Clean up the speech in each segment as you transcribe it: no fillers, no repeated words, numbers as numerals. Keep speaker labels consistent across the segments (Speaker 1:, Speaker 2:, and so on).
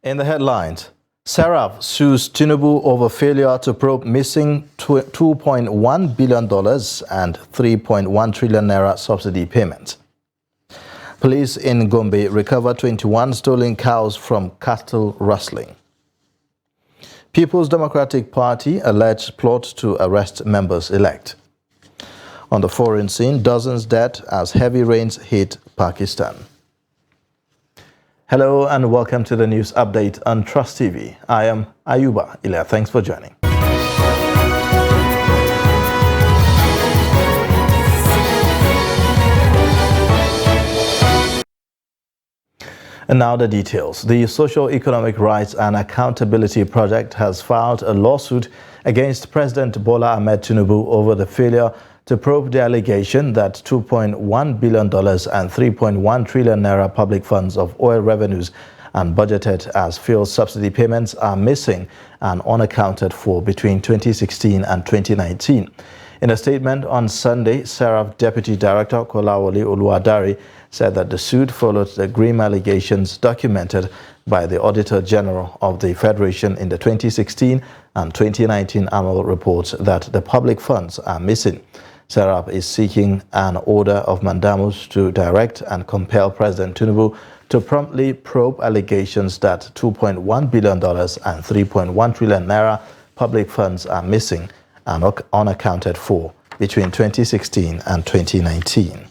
Speaker 1: In the headlines, Serap sues Tinubu over failure to probe missing $2.1 billion and 3.1 trillion naira subsidy payments. Police in Gombe recover 21 stolen cows from cattle rustling. People's Democratic Party alleged plot to arrest members-elect. On the foreign scene, dozens dead as heavy rains hit Pakistan. Hello and welcome to the news update on Trust TV. I am Ayuba Ilya. Thanks for joining. And now the details. The Socio-Economic Rights and Accountability Project has filed a lawsuit against President Bola Ahmed Tinubu over the failure to probe the allegation that $2.1 billion and 3.1 trillion naira public funds of oil revenues and budgeted as fuel subsidy payments are missing and unaccounted for between 2016 and 2019. In a statement on Sunday, Serap Deputy Director Kolawole Oluwadare said that the suit followed the grim allegations documented by the Auditor General of the Federation in the 2016 and 2019 annual reports that the public funds are missing. Serap is seeking an order of mandamus to direct and compel President Tinubu to promptly probe allegations that $2.1 billion and 3.1 trillion naira public funds are missing and unaccounted for between 2016 and 2019.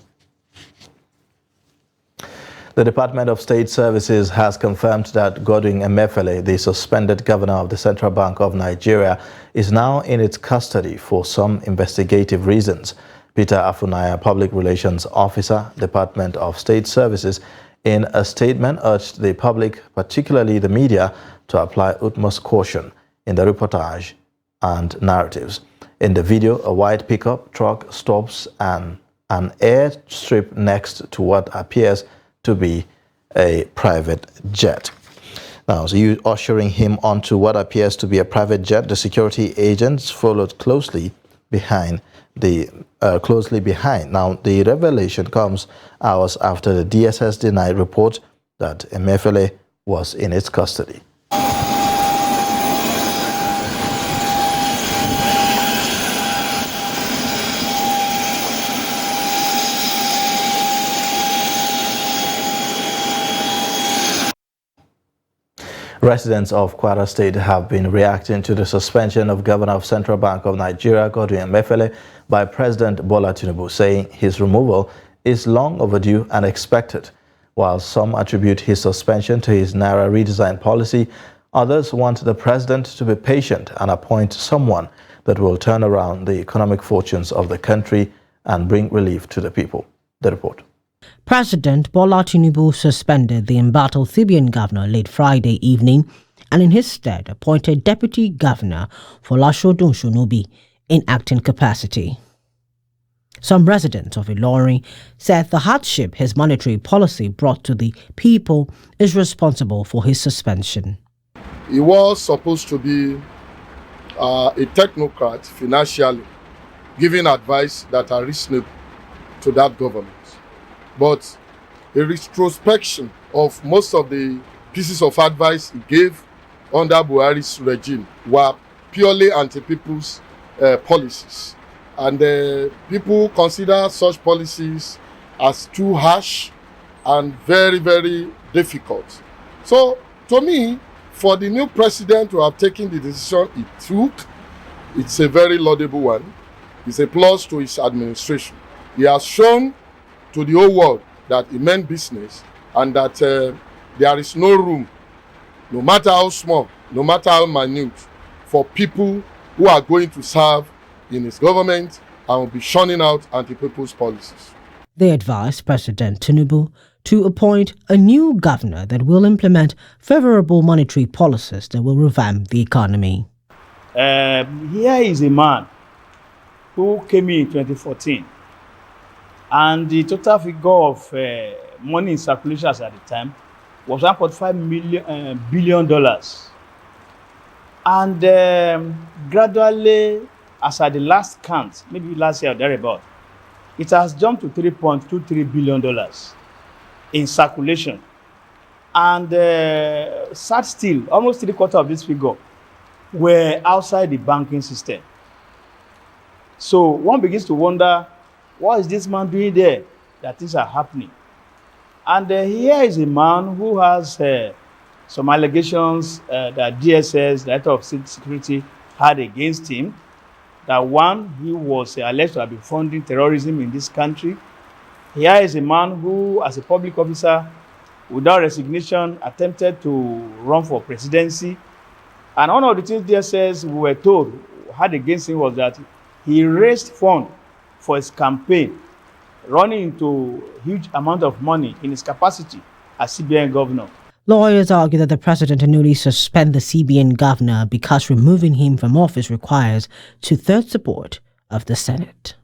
Speaker 1: The Department of State Services has confirmed that Godwin Emefiele, the suspended governor of the Central Bank of Nigeria, is now in its custody for some investigative reasons. Peter Afunaya, Public Relations Officer, Department of State Services, in a statement urged the public, particularly the media, to apply utmost caution in the reportage and narratives. In the video, a white pickup truck stops an airstrip next to what appears to be a private jet. Now, so you ushering him onto what appears to be a private jet, the security agents followed closely behind. Now, the revelation comes hours after the DSS denied report that Emefiele was in its custody. Residents of Kwara State have been reacting to the suspension of Governor of Central Bank of Nigeria, Godwin Emefiele, by President Bola Tinubu, saying his removal is long overdue and expected. While some attribute his suspension to his Naira redesign policy, others want the president to be patient and appoint someone that will turn around the economic fortunes of the country and bring relief to the people. The report.
Speaker 2: President Bola Tinubu suspended the embattled Thibian governor late Friday evening and in his stead appointed Deputy Governor Folashodun Shonubi in acting capacity. Some residents of Ilorin said the hardship his monetary policy brought to the people is responsible for his suspension.
Speaker 3: He was supposed to be a technocrat financially, giving advice that are reasonable to that government. But a retrospection of most of the pieces of advice he gave under Buhari's regime were purely anti-people's policies. And people consider such policies as too harsh and very, very difficult. So, to me, for the new president to have taken the decision he took, it's a very laudable one. It's a plus to his administration. He has shown to the whole world that he meant business and that there is no room, no matter how small, no matter how minute, for people who are going to serve in his government and will be shunning out anti-people's policies.
Speaker 2: They advised President Tinubu to appoint a new governor that will implement favorable monetary policies that will revamp the economy.
Speaker 4: Here is a man who came in 2014. And the total figure of money in circulation at the time was $1.5 billion. And gradually, as at the last count, maybe last year or thereabout, it has jumped to $3.23 billion in circulation. And sat still, almost 3/4 of this figure were outside the banking system. So one begins to wonder, what is this man doing there that things are happening? And here is a man who has some allegations that DSS, Director of Security, had against him. That one, he was alleged to have been funding terrorism in this country. Here is a man who, as a public officer, without resignation, attempted to run for presidency. And one of the things DSS, we were told, had against him was that he raised funds for his campaign, running into huge amount of money in his capacity as CBN governor.
Speaker 2: Lawyers argue that the president can only suspend the CBN governor because removing him from office requires 2/3 support of the Senate.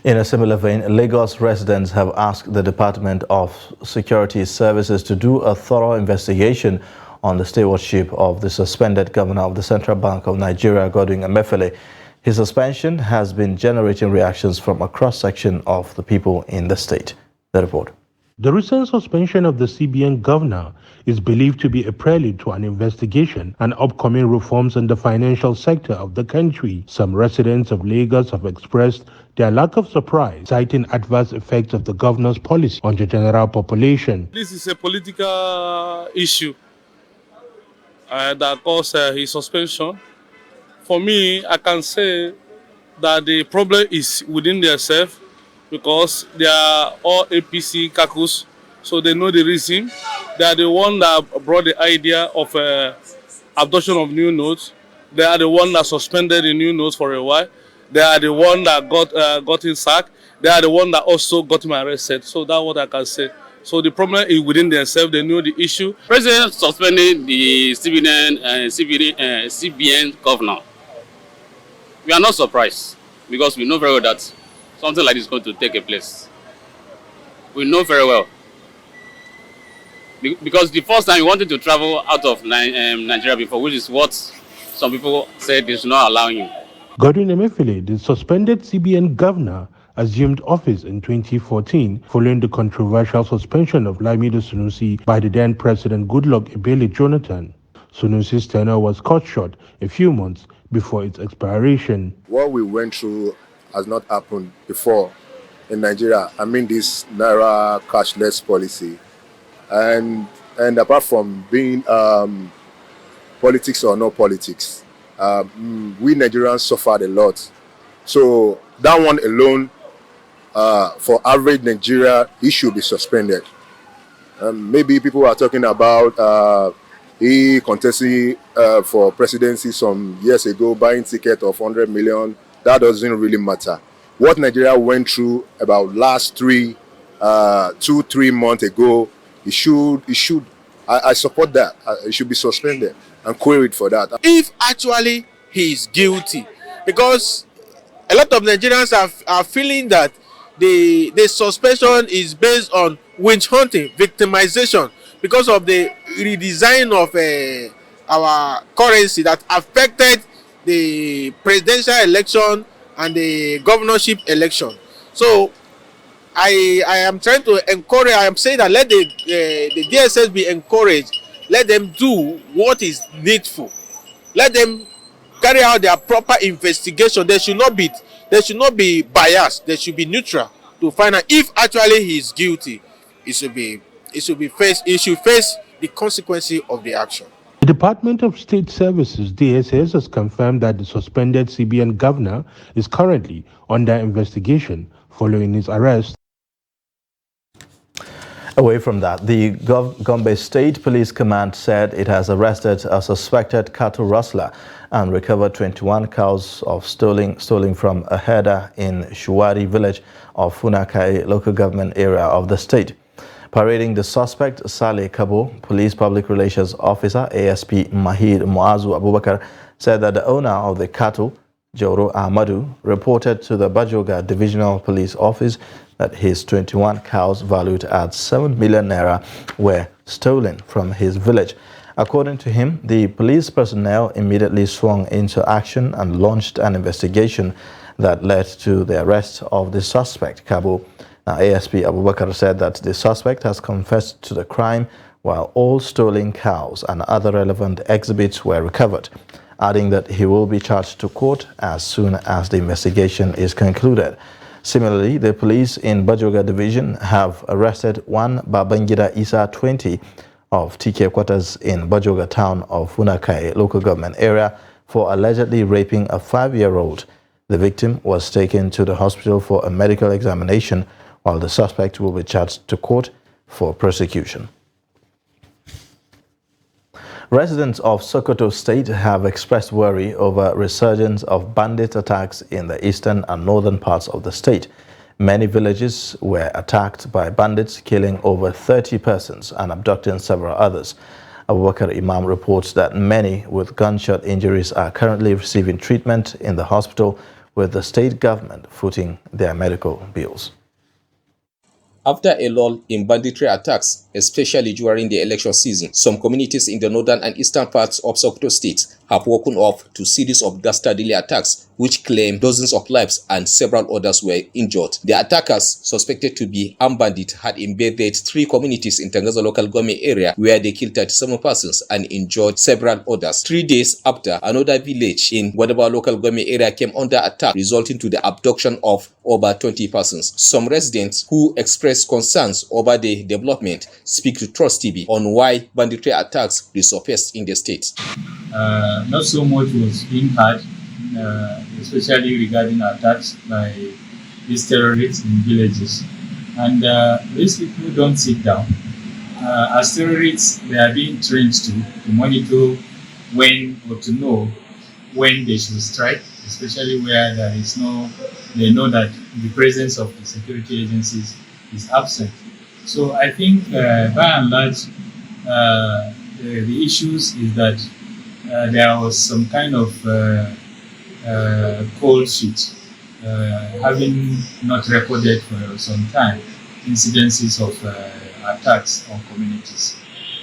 Speaker 1: In a similar vein, Lagos residents have asked the Department of Security Services to do a thorough investigation on the stewardship of the suspended governor of the Central Bank of Nigeria, Godwin Emefiele. His suspension has been generating reactions from a cross-section of the people in the state. The report.
Speaker 5: The recent suspension of the CBN governor is believed to be a prelude to an investigation and upcoming reforms in the financial sector of the country. Some residents of Lagos have expressed their lack of surprise, citing adverse effects of the governor's policy on the general population.
Speaker 6: This is a political issue that caused his suspension. For me, I can say that the problem is within themselves, because they are all APC caucus, so they know the reason. They are the one that brought the idea of adoption of new notes. They are the one that suspended the new notes for a while. They are the one that got him sacked. They are the one that also got him arrested. So that's what I can say. So the problem is within themselves. They know the issue.
Speaker 7: President suspending the CBN governor. We are not surprised, because we know very well that something like this is going to take place. We know very well. Because the first time we wanted to travel out of Nigeria before, which is what some people said they should not allow him.
Speaker 5: Godwin Emefiele, the suspended CBN governor, assumed office in 2014 following the controversial suspension of Lamido Sunusi by the then President Goodluck Ebele Jonathan. Sunusi's tenure was cut short a few months before its expiration.
Speaker 3: What we went through has not happened before in Nigeria. I mean, this Naira cashless policy. And apart from being politics or no politics, we Nigerians suffered a lot. So that one alone, for average Nigeria, it should be suspended. Maybe people are talking about he contesting for presidency some years ago, buying ticket of 100 million. That doesn't really matter. What Nigeria went through about last 2-3 months ago, I support that. It should be suspended and queried for that.
Speaker 8: If actually he is guilty, because a lot of Nigerians are feeling that the suspension is based on witch hunting, victimization, because of the redesign of our currency that affected the presidential election and the governorship election. So I am trying to encourage, I am saying that let the DSS be encouraged. Let them do what is needful. Let them carry out their proper investigation. They should not be biased. They should be neutral to find out if actually he is guilty. He should face the consequences of the action.
Speaker 5: The Department of State Services, DSS, has confirmed that the suspended CBN governor is currently under investigation following his arrest.
Speaker 1: Away from that, the Gombe State Police Command said it has arrested a suspected cattle rustler and recovered 21 cows of stolen from a herder in Shuwari village of Funakai local government area of the state. Parading the suspect, Saleh Kabo, Police Public Relations Officer ASP Mahir Muazu Abubakar, said that the owner of the cattle, Joro Ahmadu, reported to the Bajoga Divisional Police Office that his 21 cows valued at 7 million naira were stolen from his village. According to him, the police personnel immediately swung into action and launched an investigation that led to the arrest of the suspect. Kabo Now, ASP Abubakar said that the suspect has confessed to the crime while all stolen cows and other relevant exhibits were recovered, adding that he will be charged to court as soon as the investigation is concluded. Similarly, the police in Bajoga Division have arrested one Babangida Isa 20 of TK quarters in Bajoga town of Funakai local government area for allegedly raping a 5-year-old. The victim was taken to the hospital for a medical examination, while the suspect will be charged to court for prosecution. Residents of Sokoto State have expressed worry over resurgence of bandit attacks in the eastern and northern parts of the state. Many villages were attacked by bandits, killing over 30 persons and abducting several others. Abubakar Imam reports that many with gunshot injuries are currently receiving treatment in the hospital, with the state government footing their medical bills.
Speaker 9: After a lull in banditry attacks, especially during the election season, some communities in the northern and eastern parts of Sokoto State have woken up to a series of dastardly attacks, which claim dozens of lives and several others were injured. The attackers, suspected to be armed bandits, had invaded 3 communities in Tangaza local government area, where they killed 37 persons and injured several others. 3 days after, another village in Wadaba local government area came under attack, resulting to the abduction of over 20 persons. Some residents who expressed concerns over the development speak to Trust TV on why banditry attacks resurfaced in the state.
Speaker 10: Not so much was being had, especially regarding attacks by these terrorists in villages. And these people don't sit down. As terrorists, they are being trained to monitor when or to know when they should strike, especially where there is they know that the presence of the security agencies is absent. So I think by and large, the issues is that there was some kind of cold sheet, having not recorded for some time incidences of attacks on communities.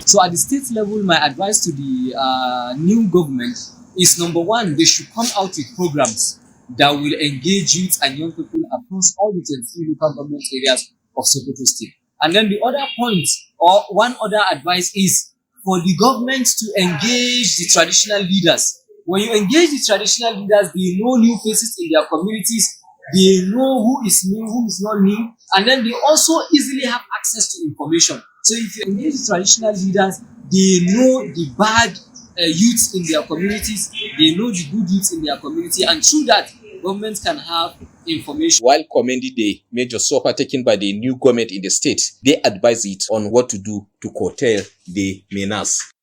Speaker 11: So at the state level, my advice to the new government is, number one, they should come out with programs that will engage youth and young people across all the 23 local government areas of Sokoto State. And then the other point, or one other advice, is for the government to engage the traditional leaders. When you engage the traditional leaders, they know new faces in their communities, they know who is new, who is not new, and then they also easily have access to information. So if you engage the traditional leaders, they know the bad youths in their communities, they know the good youths in their community, and through that, government can have information.
Speaker 9: While commending the major support taken by the new government in the state, they advise it on what to do to curtail the menace.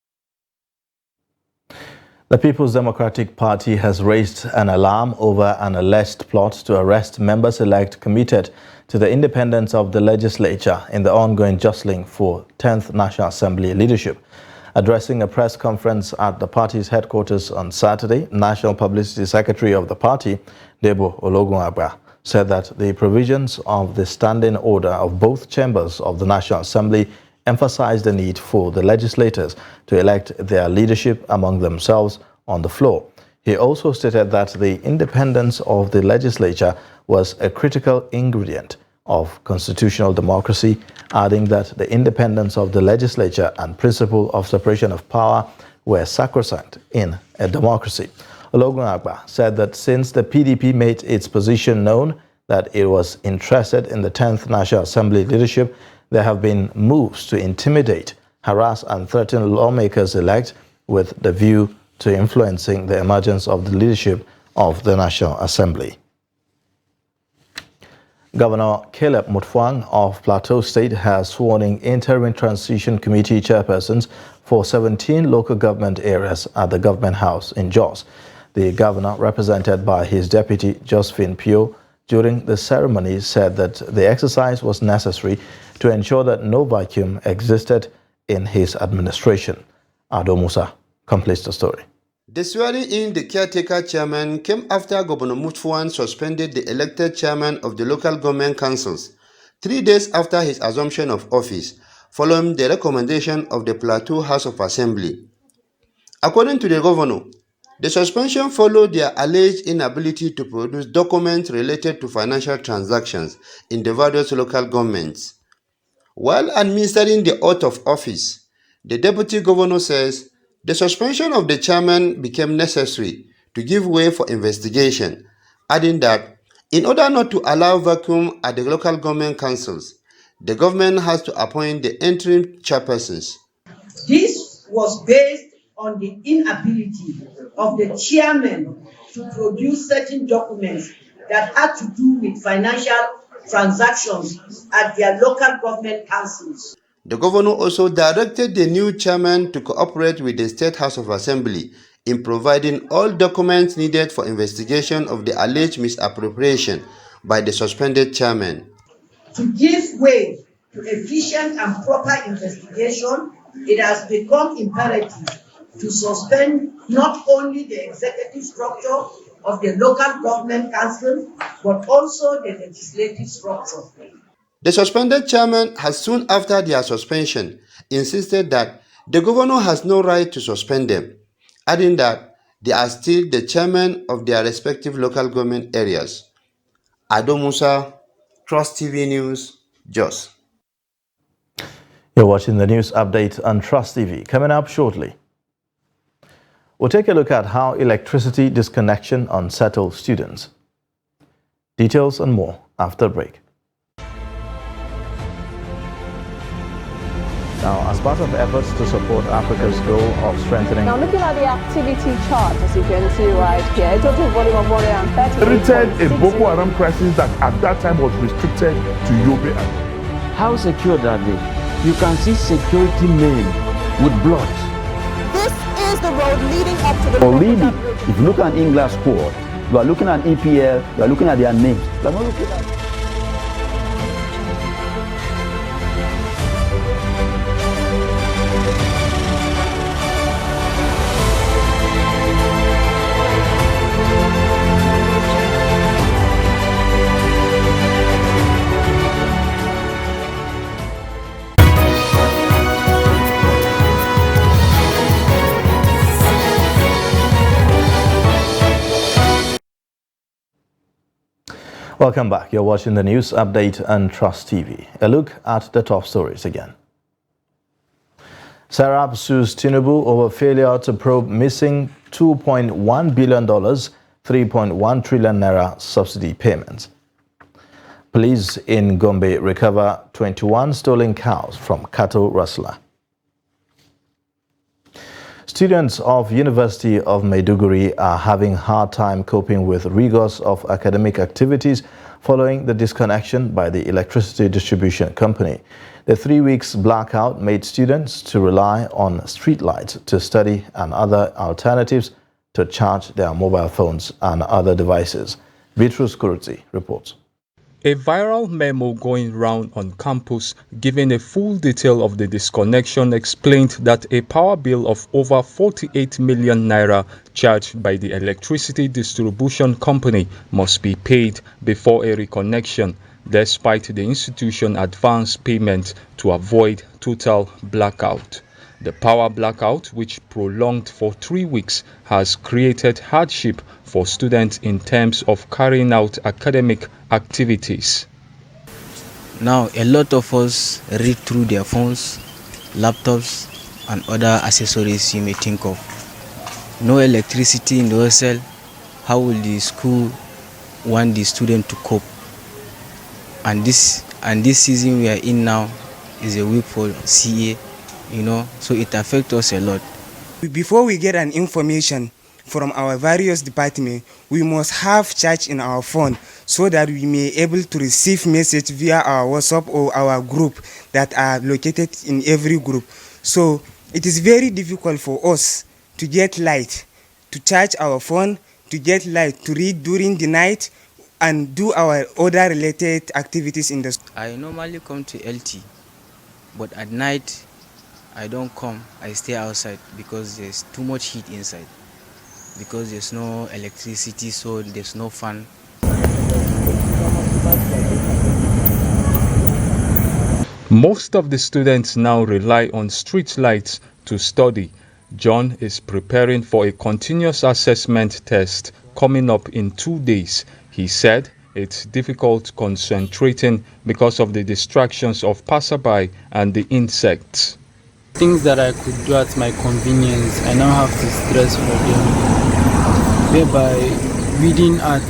Speaker 1: The People's Democratic Party has raised an alarm over an alleged plot to arrest members-elect committed to the independence of the legislature in the ongoing jostling for 10th National Assembly leadership. Addressing a press conference at the party's headquarters on Saturday, National Publicity Secretary of the party, Debo Ologunagba, said that the provisions of the standing order of both chambers of the National Assembly emphasized the need for the legislators to elect their leadership among themselves on the floor. He also stated that the independence of the legislature was a critical ingredient of constitutional democracy, adding that the independence of the legislature and principle of separation of power were sacrosanct in a democracy. Ologunagba said that since the PDP made its position known that it was interested in the 10th National Assembly leadership, there have been moves to intimidate, harass and threaten lawmakers-elect with the view to influencing the emergence of the leadership of the National Assembly. Governor Caleb Mutfwang of Plateau State has sworn in interim transition committee chairpersons for 17 local government areas at the Government House in Jos. The governor, represented by his deputy Josephine Pio, during the ceremony said that the exercise was necessary to ensure that no vacuum existed in his administration. Ado Musa completes the story.
Speaker 12: The swearing in the caretaker chairman came after Governor Mutfwang suspended the elected chairman of the local government councils 3 days after his assumption of office, following the recommendation of the Plateau House of Assembly. According to the governor, The suspension followed their alleged inability to produce documents related to financial transactions in the various local governments. While administering the oath of office, the deputy governor says the suspension of the chairman became necessary to give way for investigation, adding that in order not to allow vacuum at the local government councils, the government has to appoint the interim chairpersons.
Speaker 13: This was based on the inability of the chairman to produce certain documents that had to do with financial transactions at their local government councils.
Speaker 12: The governor also directed the new chairman to cooperate with the State House of Assembly in providing all documents needed for investigation of the alleged misappropriation by the suspended chairman.
Speaker 13: To give way to efficient and proper investigation, it has become imperative to suspend not only the executive structure of the local government council, but also the legislative structure.
Speaker 12: The suspended chairman has soon after their suspension insisted that the governor has no right to suspend them, adding that they are still the chairman of their respective local government areas. Ado Musa, Trust TV News, Jos.
Speaker 1: You're watching the news update on Trust TV. Coming up shortly, we'll take a look at how electricity disconnection unsettles students. Details and more after the break. Now, as part of efforts to support Africa's goal of strengthening...
Speaker 14: Now, looking at the activity chart, as you can see right here, a total volume of 130...
Speaker 15: a Boko Haram crisis that at that time was restricted to Yobe.
Speaker 16: How secured are they? You can see security men with blood.
Speaker 14: This is the road leading up to the...
Speaker 16: Already, if you look at English squad, you are looking at EPL, you are looking at their names. You are not looking at...
Speaker 1: Welcome back. You're watching the news update on Trust TV. A look at the top stories again. Serap sues Tinubu over failure to probe missing $2.1 billion, 3.1 trillion naira subsidy payments. Police in Gombe recover 21 stolen cows from cattle rustler. Students of University of Maiduguri are having a hard time coping with rigors of academic activities following the disconnection by the electricity distribution company. The 3 weeks blackout made students to rely on streetlights to study and other alternatives to charge their mobile phones and other devices. Beatrice Kuruti reports.
Speaker 17: A viral memo going round on campus giving a full detail of the disconnection explained that a power bill of over 48 million naira charged by the electricity distribution company must be paid before a reconnection, despite the institution advance payment to avoid total blackout. The power blackout, which prolonged for 3 weeks, has created hardship for students in terms of carrying out academic activities.
Speaker 18: Now, a lot of us read through their phones, laptops, and other accessories you may think of. No electricity in the hostel. How will the school want the student to cope? And this season we are in now is a week for CA. So it affects us a lot.
Speaker 19: Before we get an information from our various departments, we must have charge in our phone so that we may able to receive message via our WhatsApp or our group that are located in every group. So it is very difficult for us to get light, to charge our phone, to get light, to read during the night and do our other related activities in the school.
Speaker 18: I normally come to LT, but at night I don't come, I stay outside because there's too much heat inside. Because there's no electricity, so there's no fan.
Speaker 17: Most of the students now rely on street lights to study. John is preparing for a continuous assessment test coming up in 2 days. He said it's difficult concentrating because of the distractions of passerby and the insects.
Speaker 20: Things that I could do at my convenience, I now have to stress for them. Whereby reading at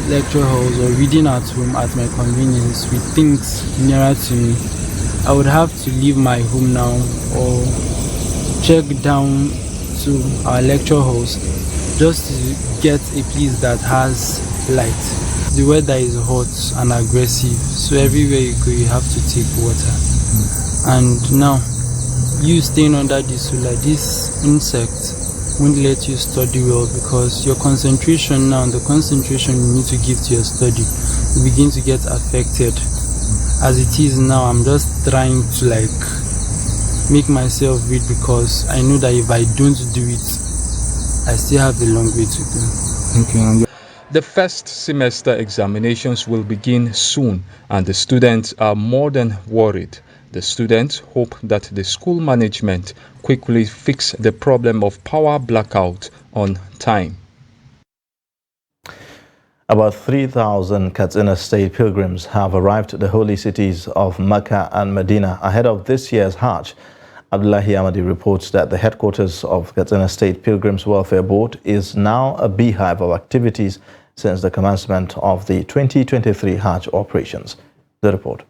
Speaker 20: lecture halls or reading at home at my convenience with things nearer to me, I would have to leave my home now or check down to our lecture halls just to get a place that has light. The weather is hot and aggressive, so everywhere you go you have to take water. And now, you staying under the solar, this insect won't let you study well because your concentration now, the concentration you need to give to your study will begin to get affected. As it is now, I'm just trying to make myself read because I know that if I don't do it, I still have a long way to go.
Speaker 17: Okay. The first semester examinations will begin soon and the students are more than worried. The students hope that the school management quickly fix the problem of power blackout on time.
Speaker 1: About 3,000 Katsina State pilgrims have arrived at the holy cities of Mecca and Medina ahead of this year's Hajj. Abdullahi Ahmadi reports that the headquarters of Katsina State Pilgrims Welfare Board is now a beehive of activities since the commencement of the 2023 Hajj operations. The report.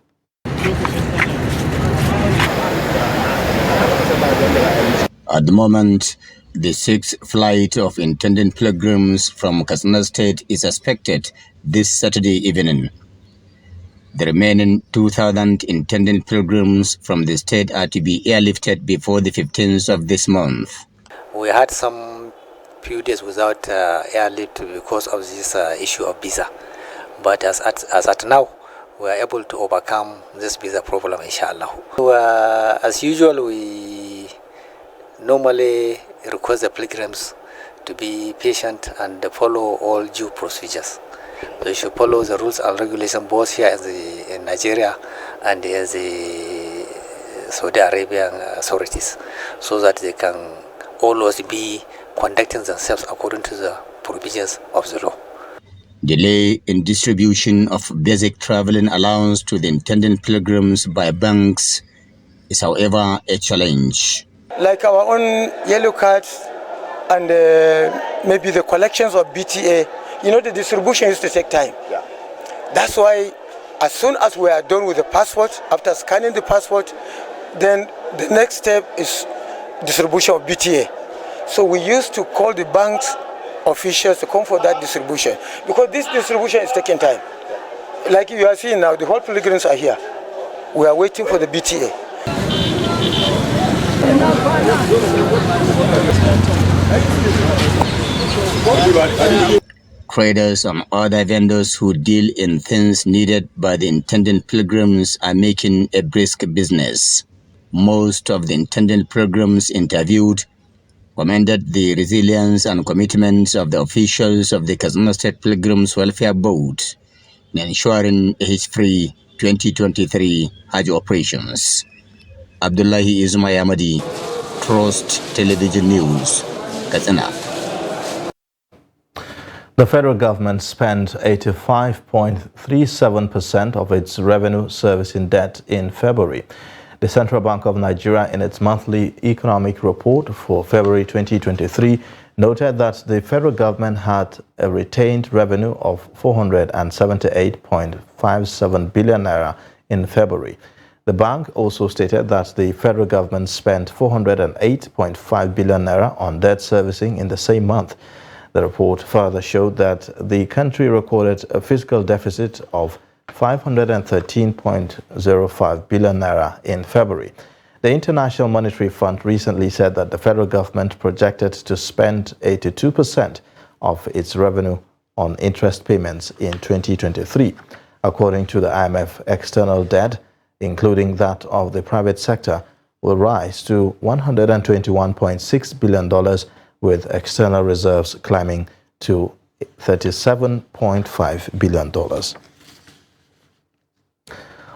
Speaker 21: At the moment, the sixth flight of intended pilgrims from Katsina State is expected this Saturday evening. The remaining 2,000 intended pilgrims from the state are to be airlifted before the 15th of this month.
Speaker 22: We had some few days without airlift because of this issue of visa. But as at now, we are able to overcome this visa problem, inshallah. So, as usual, we normally request the pilgrims to be patient and follow all due procedures. They should follow the rules and regulations both here in Nigeria and in the Saudi Arabian authorities, so that they can always be conducting themselves according to the provisions of the law.
Speaker 21: Delay in distribution of basic traveling allowance to the intended pilgrims by banks is, however, a challenge.
Speaker 23: Like our own yellow cards and maybe the collections of BTA, the distribution used to take time. Yeah. That's why as soon as we are done with the passport, after scanning the passport, then the next step is distribution of BTA. So we used to call the bank's officials to come for that distribution because this distribution is taking time. Like you are seeing now, the whole pilgrims are here. We are waiting for the BTA.
Speaker 21: Traders and other vendors who deal in things needed by the intended pilgrims are making a brisk business. Most of the intended pilgrims interviewed commended the resilience and commitment of the officials of the Katsina State Pilgrims Welfare Board in ensuring age-free 2023 Hajj operations. Abdullahi Ismail Ahmadi, Trust Television News, Katsina.
Speaker 1: The federal government spent 85.37% of its revenue servicing debt in February. The Central Bank of Nigeria, in its monthly economic report for February 2023, noted that the federal government had a retained revenue of 478.57 billion naira in February. The bank also stated that the federal government spent 408.5 billion naira on debt servicing in the same month. The report further showed that the country recorded a fiscal deficit of 513.05 billion naira in February. The International Monetary Fund recently said that the federal government projected to spend 82% of its revenue on interest payments in 2023. According to the IMF, external debt, including that of the private sector, will rise to $121.6 billion, with external reserves climbing to $37.5 billion.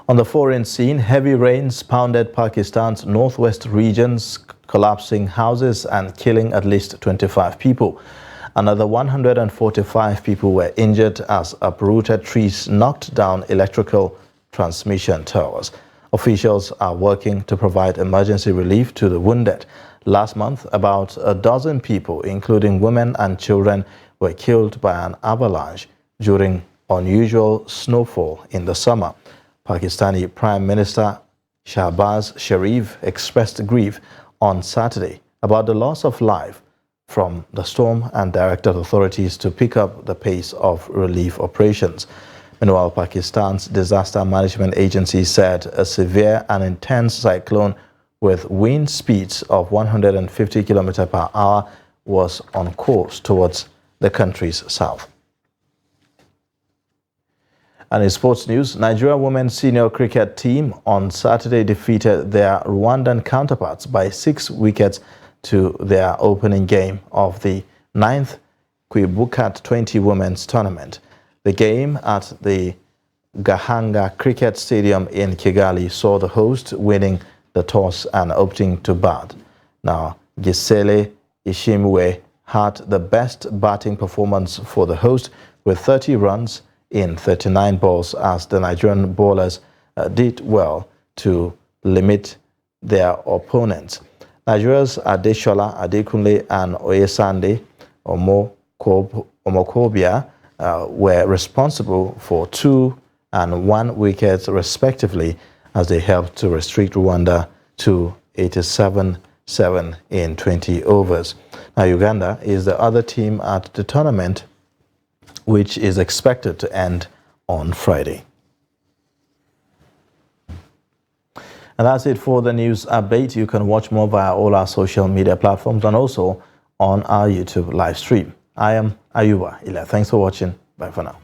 Speaker 1: On the foreign scene, heavy rains pounded Pakistan's northwest regions, collapsing houses and killing at least 25 people. Another 145 people were injured as uprooted trees knocked down electrical transmission towers. Officials are working to provide emergency relief to the wounded. Last month, about a dozen people, including women and children, were killed by an avalanche during unusual snowfall in the summer. Pakistani Prime Minister Shahbaz Sharif expressed grief on Saturday about the loss of life from the storm and directed authorities to pick up the pace of relief operations. Meanwhile, Pakistan's Disaster Management Agency said a severe and intense cyclone with wind speeds of 150 km per hour was on course towards the country's south. And in sports news, Nigeria women's senior cricket team on Saturday defeated their Rwandan counterparts by 6 wickets to their opening game of the 9th Kwibukat 20 Women's Tournament. The game at the Gahanga Cricket Stadium in Kigali saw the host winning the toss and opting to bat. Now, Gisele Ishimwe had the best batting performance for the host with 30 runs in 39 balls as the Nigerian bowlers did well to limit their opponents. Nigeria's Adeshola Adekunle and Oyesande Omokobia were responsible for 2 and 1 wickets respectively as they helped to restrict Rwanda to 87-7 in 20 overs. Now, Uganda is the other team at the tournament, which is expected to end on Friday. And that's it for the news update. You can watch more via all our social media platforms and also on our YouTube live stream. I am Ayuba Ila. Thanks for watching. Bye for now.